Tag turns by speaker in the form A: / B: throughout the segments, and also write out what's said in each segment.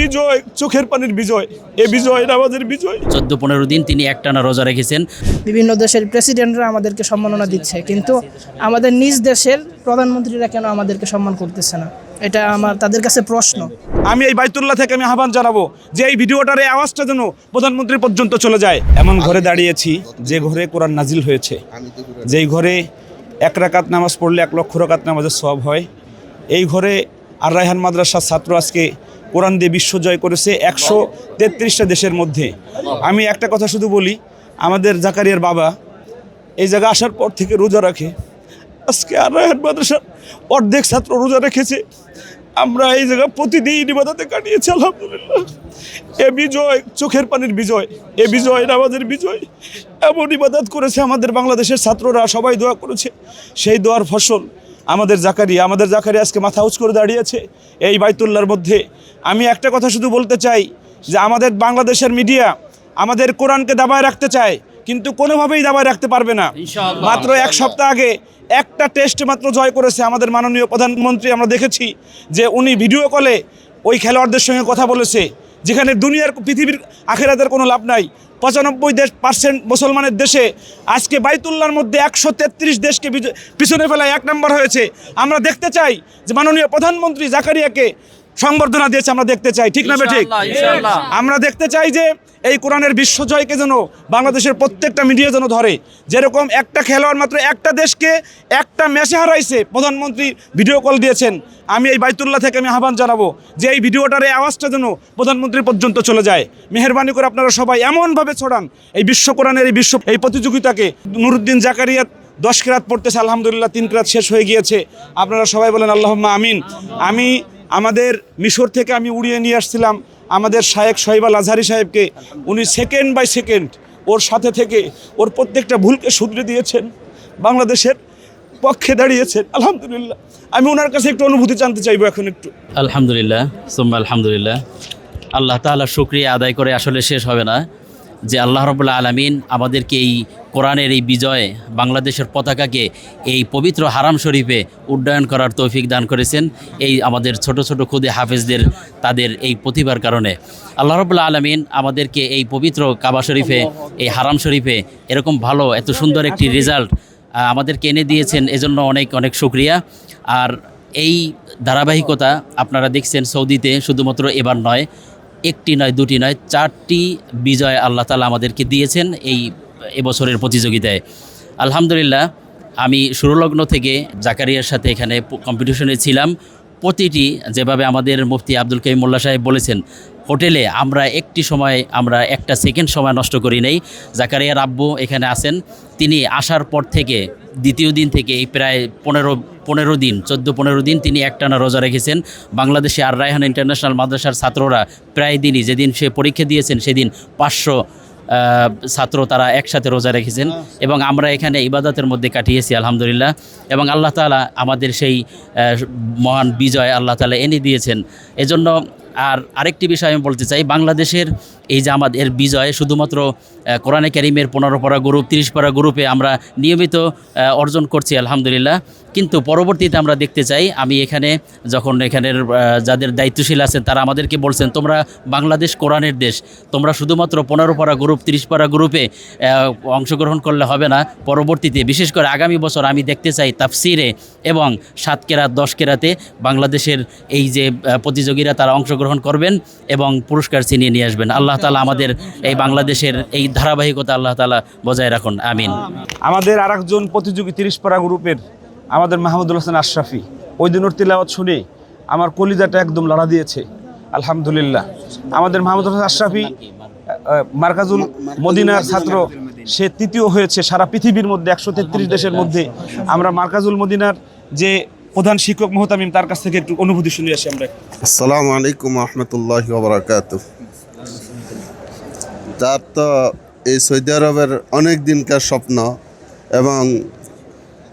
A: বিজয় চোখের পানির বিজয়, এ বিজয় আমাদের বিজয়।
B: 14-15 দিন তিনি একটানা রোজা রেখেছেন।
C: বিভিন্ন দেশের প্রেসিডেন্টরা আমাদেরকে সম্মাননা দিচ্ছে, কিন্তু আমাদের নিজ দেশের প্রধানমন্ত্রীরা কেন আমাদেরকে সম্মান করতেছে না? এটা আমার তাদের কাছে প্রশ্ন।
A: আমি এই বাইতুল্লাহ থেকে আমি আহ্বান জানাবো যে এই ভিডিওটার এই আওয়াজটা যেন প্রধানমন্ত্রী পর্যন্ত চলে যায়। এমন ঘরে দাঁড়িয়েছি যে ঘরে কোরআন নাজিল হয়েছে, যেই ঘরে 1 রাকাত নামাজ পড়লে 1 লক্ষ রাকাত নামাজের সওয়াব হয়। এই ঘরে আর রায়হান মাদ্রাসার ছাত্র আজকে কোরআন দিয়ে বিশ্বজয় করেছে 133টা দেশের মধ্যে। আমি একটা কথা শুধু বলি, আমাদের জাকারিয়ার বাবা এই জায়গায় আসার পর থেকে রোজা রাখে। আজকে আর রায়হান মাদ্রাসার অর্ধেক ছাত্র রোজা রেখেছে। আমরা এই জায়গায় প্রতিদিন ইবাদতে কাটিয়েছি। আলহামদুলিল্লাহ, এ বিজয় চোখের পানির বিজয়, এ বিজয় আমাদের বিজয়। এমন ইবাদত করেছে আমাদের বাংলাদেশের ছাত্ররা, সবাই দোয়া করেছে। সেই দোয়ার ফসল আমাদের জাকারিয়া আজকে মাথা উঁচ করে দাঁড়িয়েছে এই বাইতুল্লাহর মধ্যে। আমি একটা কথা শুধু বলতে চাই যে আমাদের বাংলাদেশের মিডিয়া আমাদের কোরআনকে দাবায় রাখতে চায়, কিন্তু কোনোভাবেই দাবায় রাখতে পারবে না। মাত্র 1 সপ্তাহ আগে একটা টেস্ট মাত্র জয় করেছে আমাদের মাননীয় প্রধানমন্ত্রী। আমরা দেখেছি যে উনি ভিডিও কলে ওই খেলোয়াড়দের সঙ্গে কথা বলেছে, যেখানে দুনিয়ার পৃথিবীর আখেরাতের কোনো লাভ নাই। 95% মুসলমানের দেশে আজকে বাইতুল্লাহর মধ্যে 133 দেশকে পিছনে ফেলায় 1 নম্বর হয়েছে। আমরা দেখতে চাই যে মাননীয় প্রধানমন্ত্রী জাকারিয়াকে সংবর্ধনা দিয়েছে, আমরা দেখতে চাই, ঠিক না ঠিক? আমরা দেখতে চাই যে এই কোরআনের বিশ্বজয়কে যেন বাংলাদেশের প্রত্যেকটা মিডিয়া যেন ধরে। যেরকম একটা খেলোয়াড় মাত্র একটা দেশকে একটা ম্যাচে হারাইছে, প্রধানমন্ত্রী ভিডিও কল দিয়েছেন। আমি এই বাইতুল্লাহ থেকে আমি আহ্বান জানাবো যে এই ভিডিওটার এই আওয়াজটা যেন প্রধানমন্ত্রী পর্যন্ত চলে যায়। মেহেরবানি করে আপনারা সবাই এমনভাবে ছড়ান এই বিশ্ব কোরআনের এই প্রতিযোগিতাকে। নুরুদ্দিন জাকারিয়া 10 কিরাত পড়তেছে, আলহামদুলিল্লাহ 3 কিরাত শেষ হয়ে গিয়েছে। আপনারা সবাই বলেন আল্লাহুম্মা আমিন। আমি আমাদের মিশর থেকে আমি উড়িয়ে নিয়ে আসছিলাম আমাদের শায়েখ শহীব আল আজহারি সাহেবকে। উনি সেকেন্ড বাই সেকেন্ড ওর সাথে থেকে ওর প্রত্যেকটা ভুলকে শুধরে দিয়েছেন, বাংলাদেশের পক্ষে দাঁড়িয়েছেন। আলহামদুলিল্লাহ, আমি ওনার কাছে একটু অনুভূতি জানতে চাইবো এখন একটু।
B: আলহামদুলিল্লাহ, সুম্মা আলহামদুলিল্লাহ। আল্লাহ তাআলা শুকরিয়া আদায় করে আসলে শেষ হবে না যে আল্লাহ রাব্বুল আলামিন আমাদেরকে এই কোরআনের এই বিজয়ে বাংলাদেশের পতাকাকে এই পবিত্র হারাম শরীফে উড্ডয়ন করার তৌফিক দান করেছেন। এই আমাদের ছোট ছোট খুদে হাফেজদের তাদের এই প্রতিভার কারণে আল্লাহ রাব্বুল আলামিন আমাদেরকে এই পবিত্র কাবা শরীফে, এই হারাম শরীফে এরকম ভালো এত সুন্দর একটি রেজাল্ট আমাদেরকে এনে দিয়েছেন। এজন্য অনেক অনেক শুকরিয়া। আর এই ধারাবাহিকতা আপনারা দেখছেন সৌদিতে শুধুমাত্র এবার নয়, 1টি নয়, 2টি নয়, 4টি বিজয় আল্লাহ তাআলা আমাদেরকে দিয়েছেন এই এবছরের প্রতিযোগিতায়। আলহামদুলিল্লাহ, আমি শুরুলগ্ন থেকে জাকারিয়ার সাথে এখানে কম্পিটিশনে ছিলাম। প্রতিটি যেভাবে আমাদের মুফতি আব্দুল কাইয়ুম মোল্লা সাহেব বলেছেন, হোটেলে আমরা একটা সেকেন্ড সময় নষ্ট করি নাই। জাকারিয়ার আব্বু এখানে আছেন, তিনি আসার পর থেকে দ্বিতীয় দিন থেকে এই প্রায় 14-15 দিন তিনি একটানা রোজা রেখেছেন। বাংলাদেশে আর রায়হান ইন্টারন্যাশনাল মাদ্রাসার ছাত্ররা প্রায় দিনই, যেদিন সে পরীক্ষা দিয়েছেন সেদিন 500 ছাত্র তারা একসাথে রোজা রেখেছেন এবং আমরা এখানে ইবাদতের মধ্যে কাটিয়েছি আলহামদুলিল্লাহ। এবং আল্লাহ তাআলা আমাদের সেই মহান বিজয় আল্লাহ তাআলা এনে দিয়েছেন। এজন্য আরেকটি বিষয় আমি বলতে চাই, বাংলাদেশের এই যে আমাদের বিজয় শুধুমাত্র কোরআনে কারীমের 15 পারা গ্রুপ, 30 পারা গ্রুপে আমরা নিয়মিত অর্জন করছি আলহামদুলিল্লাহ। কিন্তু পরবর্তীতে আমরা দেখতে চাই, আমি এখানে যখন এখানের যাদের দায়িত্বশীল আছেন তারা আমাদেরকে বলছেন, তোমরা বাংলাদেশ কোরআনের দেশ, তোমরা শুধুমাত্র 15 পারা গ্রুপ, 30 পারা গ্রুপে অংশগ্রহণ করলে হবে না। পরবর্তীতে বিশেষ করে আগামী বছর আমি দেখতে চাই তাফসিরে এবং 7 কেরাত 10 কেরাতে বাংলাদেশের এই যে প্রতিযোগীরা তারা অংশগ্রহণ করবেন এবং পুরস্কার ছিনিয়ে নিয়ে আসবেন। আল্লাহ তাআলা আমাদের এই বাংলাদেশের এই ধারাবাহিকতা আল্লাহ তাআলা বজায় রাখুন, আমিন।
A: আমাদের আরেকজন প্রতিযোগী 30 পারা গ্রুপের আমাদের মাহমুদুল হাসান আশরাফি, ওই দিন ওর তিলাওয়াত শুনে আমার কলিজাটা একদম লড়া দিয়েছে আলহামদুলিল্লাহ। আমাদের মাহমুদুল হাসান আশরাফি মার্কাজুল মদিনার ছাত্র, সে 3য় হয়েছে সারা পৃথিবীর মধ্যে 133 দেশের মধ্যে। আমরা মার্কাজুল মদিনার যে প্রধান শিক্ষক মোহতামিম, তার কাছ থেকে একটু অনুভূতি শুনে আসি আমরা।
D: আসসালামু আলাইকুম ওয়া রাহমাতুল্লাহি ওয়া বারাকাতুহু। তার তো এই সৌদি আরবের অনেক দিনকার স্বপ্ন এবং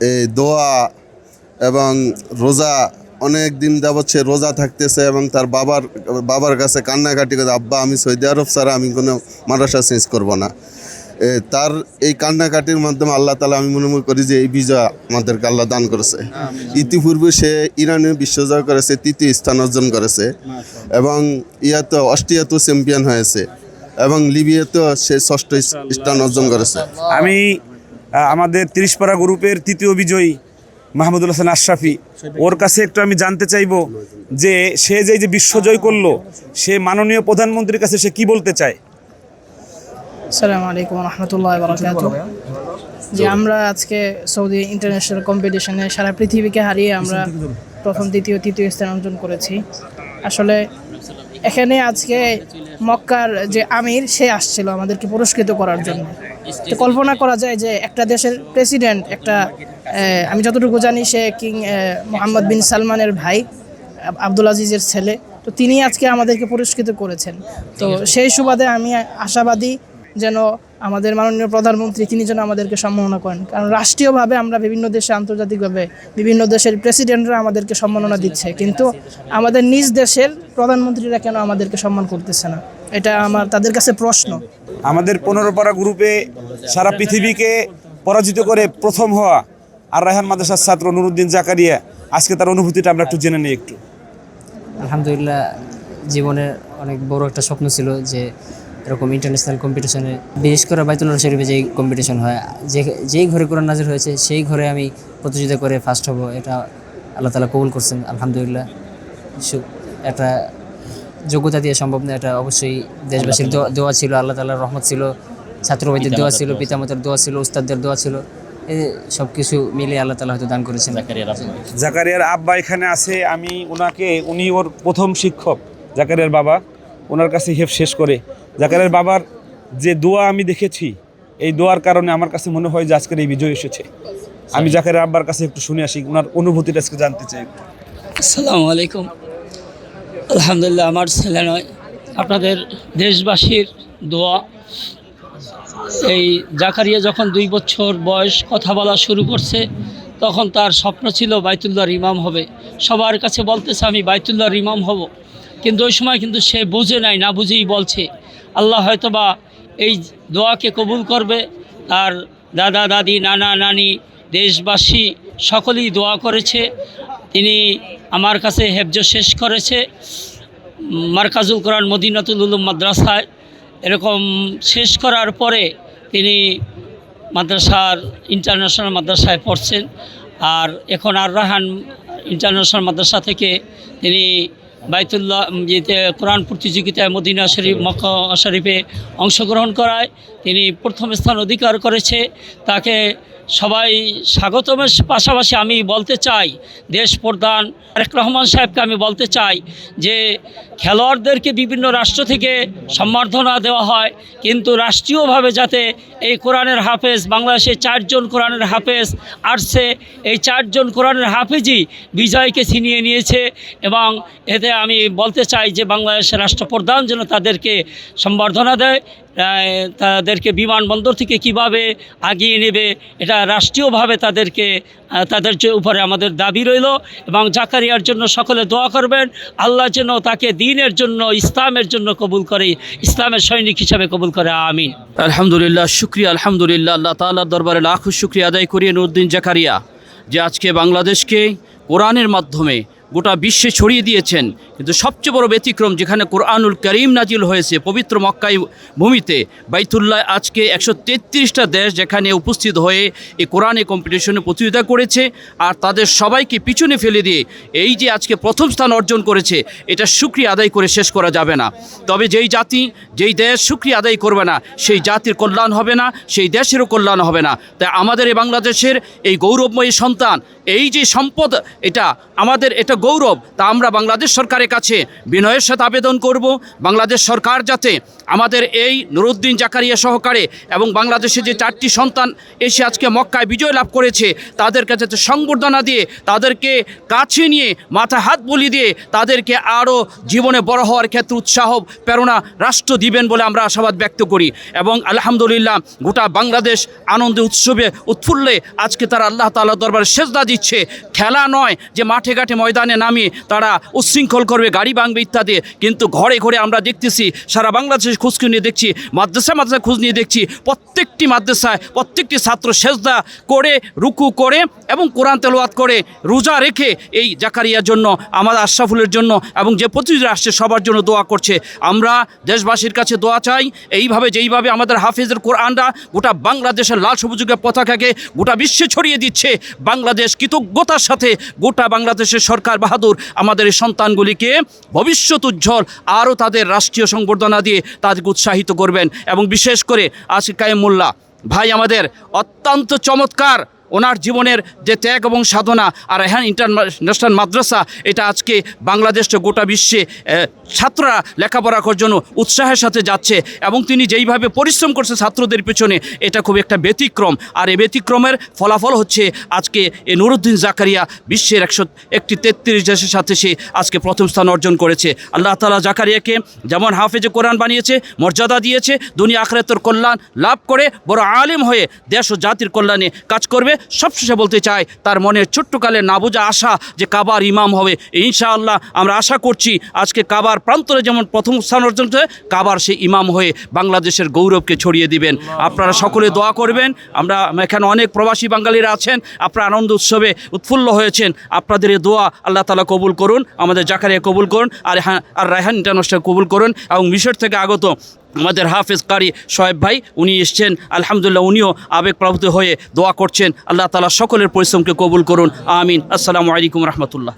D: এই দোয়া এবং রোজা, অনেক দিন যাবৎ সে রোজা থাকতেছে এবং তার বাবার কাছে কান্নাকাটি করে, আব্বা আমি সৌদি আরব ছাড়া আমি কোনো মাদ্রাসা চেঞ্জ করব না। তার এই কান্নাকাটির মাধ্যমে আল্লাহ তাআলা, আমি মনে করি যে এই বিজয় আমাদেরকে আল্লাহ দান করেছে। ইতিপূর্বে সে ইরানে বিশ্বজয় করেছে, ৩য় স্থান অর্জন করেছে, এবং ইয়াতে অস্ট্রিয়াতেও চ্যাম্পিয়ন হয়েছে, এবং লিবিয়াতেও সে 6ষ্ঠ স্থান অর্জন করেছে।
A: আমি আমাদের 30 পারা গ্রুপের 3য় বিজয়ী মাহমুদুল হাসান আশরাফি, ওর কাছে একটু আমি জানতে চাইবো যে সে যে বিশ্বজয় করলো, সে মাননীয় প্রধানমন্ত্রীর কাছে সে কি বলতে চায়।
C: আসসালামু আলাইকুম রহমতুল্লাহ বারাকাতুহু। যে আমরা আজকে সৌদি ইন্টারন্যাশনাল কম্পিটিশনে সারা পৃথিবীকে হারিয়ে আমরা প্রথম, দ্বিতীয়, তৃতীয় স্থান অর্জন করেছি। আসলে এখানে আজকে মক্কার যে আমির সে আসছিল আমাদেরকে পুরস্কৃত করার জন্য। তো কল্পনা করা যায় যে একটা দেশের প্রেসিডেন্ট, একটা আমি যতটুকু জানি সে কিং মোহাম্মদ বিন সালমানের ভাই, আব্দুল আজিজের ছেলে, তো তিনি আজকে আমাদেরকে পুরস্কৃত করেছেন। তো সেই সুবাদে আমি আশাবাদী যেন আমাদের মাননীয় প্রধানমন্ত্রী তিনি যেন আমাদেরকে সম্মাননা করেন, কারণ রাষ্ট্রীয়ভাবে আমরা বিভিন্ন দেশে, আন্তর্জাতিকভাবে বিভিন্ন দেশের প্রেসিডেন্টরা আমাদেরকে সম্মাননা দিচ্ছে, কিন্তু আমাদের নিজ দেশের প্রধানমন্ত্রীরা কেন আমাদেরকে সম্মান করতেছে না, এটা আমার তাদের কাছে প্রশ্ন।
A: আমাদের 15 পারা গ্রুপে সারা পৃথিবীকে পরাজিত করে প্রথম হওয়া আর রায়হান মাদ্রাসার ছাত্র নুরুদ্দিন জাকারিয়া, আজকে তার অনুভূতিটা আমরা একটু জেনে নিই একটু।
E: আলহামদুলিল্লাহ, জীবনের অনেক বড় একটা স্বপ্ন ছিল যে এরকম ইন্টারন্যাশনাল কম্পিটিশনে, বিশেষ করে বাইতুল্লাহ শরীফে যেই কম্পিটিশন হয়, যেই ঘরে কোরআন নাজিল হয়েছে সেই ঘরে আমি প্রতিযোগিতা করে ফার্স্ট হব, এটা আল্লাহ তাআলা কবুল করছেন। আলহামদুলিল্লাহ, একটা যোগ্যতা দিয়ে সম্ভব না, এটা অবশ্যই দেশবাসীর দোয়া ছিল, আল্লাহ তাআলার রহমত ছিল, ছাত্রভাইদের দোয়া ছিল, পিতামাতার দোয়া ছিল, উস্তাদদের দোয়া ছিল, এই সব কিছু মিলে আল্লাহ তাআলা হয়তো দান করেছেন।
A: জাকারিয়ার আব্বা এখানে আছে, আমি উনি ওর প্রথম শিক্ষক, জাকারিয়ার বাবা, ওনার কাছে হেফ শেষ করে জাকারিয়ার বাবার যে দোয়া আমি দেখেছি, এই দোয়ার কারণে আমার কাছে মনে হয় যে আজকের এই বিজয় এসেছে। আমি জাকারিয়ার আব্বার কাছে একটু শুনে আসি, ওনার অনুভূতিটা আজকে জানতে চাই একটু।
F: আসসালামু আলাইকুম। আলহামদুলিল্লাহ, আমার ছেলে নয়, আপনাদের দেশবাসীর দোয়া। এই জাকারিয়া যখন 2 বছর বয়স কথা বলা শুরু করছে, তখন তার স্বপ্ন ছিল বাইতুল্লাহর ইমাম হবে। সবার কাছে বলতেছে আমি বাইতুল্লাহর ইমাম হব, কিন্তু ওই সময় কিন্তু সে বুঝে নাই, না বুঝেই বলছে। আল্লাহ হয়তোবা এই দোয়াকে কবুল করবে। তার দাদা দাদি, নানা নানি, দেশবাসী সকলেই দোয়া করেছে। তিনি আমার কাছে হেফজ শেষ করেছে মারকাজুল কোরআন মদিনাতুল উলুম মাদ্রাসায়। এরকম শেষ করার পরে তিনি ইন্টারন্যাশনাল মাদ্রাসায় পড়ছেন, আর এখন আর রায়হান ইন্টারন্যাশনাল মাদ্রাসা থেকে তিনি বাইতুল্লাহ কোরআন প্রতিযোগিতায় মদিনা শরীফ, মক্কা শরীফে অংশগ্রহণ করায় তিনি প্রথম স্থান অধিকার করেছে। তাকে সবাই স্বাগতমের পাশাপাশি আমি বলতে চাই, দেশ প্রধান তারেক রহমান সাহেবকে আমি বলতে চাই যে খেলোয়াড়দেরকে বিভিন্ন রাষ্ট্র থেকে সম্বর্ধনা দেওয়া হয়, কিন্তু রাষ্ট্রীয়ভাবে যাতে এই কোরআনের হাফেজ, বাংলাদেশে 4 জন কোরআনের হাফেজ আসছে, এই 4 জন কোরআনের হাফেজই বিজয়কে ছিনিয়ে নিয়েছে। এবং এতে আমি বলতে চাই যে বাংলাদেশের রাষ্ট্রপ্রধান যেন তাদেরকে সম্বর্ধনা দেয়, তাদেরকে বিমানবন্দর থেকে কিভাবে আগিয়ে নেবে, এটা রাষ্ট্রীয়ভাবে তাদের উপরে আমাদের দাবি রইল। এবং জাকারিয়ার জন্য সকলে দোয়া করবেন, আল্লাহ যেন তাকে দ্বীনের জন্য, ইসলামের জন্য কবুল করে, ইসলামের সৈনিক হিসাবে কবুল করে, আমিন।
B: আলহামদুলিল্লাহ, শুকরিয়া আলহামদুলিল্লাহ, আল্লাহ তাআলার দরবারে লাখো শুকরিয়া আদায় করিয়ে নুরুদ্দিন জাকারিয়া যে আজকে বাংলাদেশকে কোরআনের মাধ্যমে গোটা বিশ্বে ছড়িয়ে দিয়েছেন। কিন্তু সবচেয়ে বড় ব্যতিক্রম, যেখানে কোরআনুল কারীম নাজিল হয়েছে পবিত্র মক্কায় ভূমিতে, বাইতুল্লাহ, আজকে 133টা দেশ যেখানে উপস্থিত হয়ে এই কোরআনে কম্পিটিশনে প্রতিযোগিতা করেছে, আর তাদের সবাইকে পিছনে ফেলে দিয়ে এই যে আজকে প্রথম স্থান অর্জন করেছে, এটা শুকরিয়া আদায় করে শেষ করা যাবে না। তবে যেই জাতি, যেই দেশ শুকরিয়া আদায় করবে না, সেই জাতির কল্যাণ হবে না, সেই দেশেরও কল্যাণ হবে না। তাই আমাদের এই বাংলাদেশের এই গৌরবময়ী সন্তান, এই যে সম্পদ, এটা আমাদের, এটা গৌরব। তা আমরা বাংলাদেশ সরকারের কাছে বিনয়ের সাথে আবেদন করব, বাংলাদেশ সরকার যাতে আমাদের এই নুরুদ্দিন জাকারিয়া সহকারে এবং বাংলাদেশে যে 4টি সন্তান এসে আজকে মক্কায় বিজয় লাভ করেছে, তাদেরকে যাতে সংবর্ধনা দিয়ে, তাদেরকে কাছে নিয়ে মাথা হাত বুলিয়ে দিয়ে তাদেরকে আরও জীবনে বড় হওয়ার ক্ষেত্রে উৎসাহ প্রেরণা রাষ্ট্র দিবেন বলে আমরা আশাবাদ ব্যক্ত করি। এবং আলহামদুলিল্লাহ, গোটা বাংলাদেশ আনন্দে উৎসবে উৎফুল্লে আজকে তারা আল্লাহ তাআলার দরবারে সেজদা দিচ্ছে। খেলা নয় যে মাঠে ঘাটে ময়দানে
G: ময়দানে নামে তারা উচ্ছৃঙ্খল করবে, গাড়ি ভাঙবে ইত্যাদি। কিন্তু ঘরে ঘরে আমরা দেখতেছি, সারা বাংলাদেশের খোঁজ নিয়ে দেখছি, মাদ্রাসায় খোঁজ নিয়ে দেখছি, প্রত্যেকটি মাদ্রাসায় প্রত্যেকটি ছাত্র সেজদা করে, রুকু করে এবং কোরআন তেলাওয়াত করে, রোজা রেখে এই জাকারিয়ার জন্য, আমাদের আশরাফুলের জন্য এবং যে প্রতিনিধিরা আসছে সবার জন্য দোয়া করছে। আমরা দেশবাসীর কাছে দোয়া চাই, এইভাবে যেইভাবে আমাদের হাফেজের কোরআনরা গোটা বাংলাদেশের লাল সবুজের পতাকাকে গোটা বিশ্বে ছড়িয়ে দিচ্ছে, বাংলাদেশ কৃতজ্ঞতার সাথে গোটা বাংলাদেশের সরকার বাহাদুর আমাদের এই সন্তানগুলিকে ভবিষ্যৎ উজ্জ্বল আরও তাদের রাষ্ট্রীয় সংবর্ধনা দিয়ে তাদেরকে উৎসাহিত করবেন। এবং বিশেষ করে আসিফ কাইম মোল্লা ভাই আমাদের অত্যন্ত চমৎকার, ওনার জীবনের যে ত্যাগ এবং সাধনা, আর রায়হান ইন্টারন্যাশনাল মাদ্রাসা এটা আজকে বাংলাদেশে গোটা বিশ্বে ছাত্ররা লেখাপড়া করার জন্য উৎসাহের সাথে যাচ্ছে এবং তিনি যেইভাবে পরিশ্রম করছে ছাত্রদের পেছনে, এটা খুব একটা ব্যতিক্রম। আর এই ব্যতিক্রমের ফলাফল হচ্ছে আজকে এই নুরুদ্দিন জাকারিয়া বিশ্বের 133 দেশের সাথে সে আজকে প্রথম স্থান অর্জন করেছে। আল্লাহ তাআলা জাকারিয়াকে যেমন হাফেজে কোরআন বানিয়েছে, মর্যাদা দিয়েছে, দুনিয়া আখিরাতের কল্যাণ লাভ করে বড় আলেম হয়ে দেশ ও জাতির কল্যাণে কাজ করবে। সবশেষে বলতে চাই, তার মনের ছোট্টকালে না বোঝা আশা যে কাবার ইমাম হবে, ইনশাআল্লাহ আমরা আশা করছি আজকে কাবার প্রান্তরে যেমন প্রথম স্থান অর্জন করে, কাবার সেই ইমাম হয়ে বাংলাদেশের গৌরবকে ছড়িয়ে দিবেন। আপনারা সকলে দোয়া করবেন। আমরা এখানে অনেক প্রবাসী বাঙালিরা আছেন, আপনারা আনন্দ উৎসবে উৎফুল্ল হয়েছেন, আপনাদের এই দোয়া আল্লাহ তাআলা কবুল করুন, আমাদের জাকারিয়া কবুল করুন, আর রায়হান ইন্টারন্যাশনাল কবুল করুন। এবং মিশর থেকে আগত আমাদের হাফেজ কারি শোয়েব ভাই, উনি এসছেন, আলহামদুলিল্লাহ উনিও আবেগপ্রবৃত হয়ে দোয়া করছেন। আল্লাহ তাআলা সকলের পরিশ্রমকে কবুল করুন, আমিন। আসসালামু আলাইকুম রহমতুল্লাহ।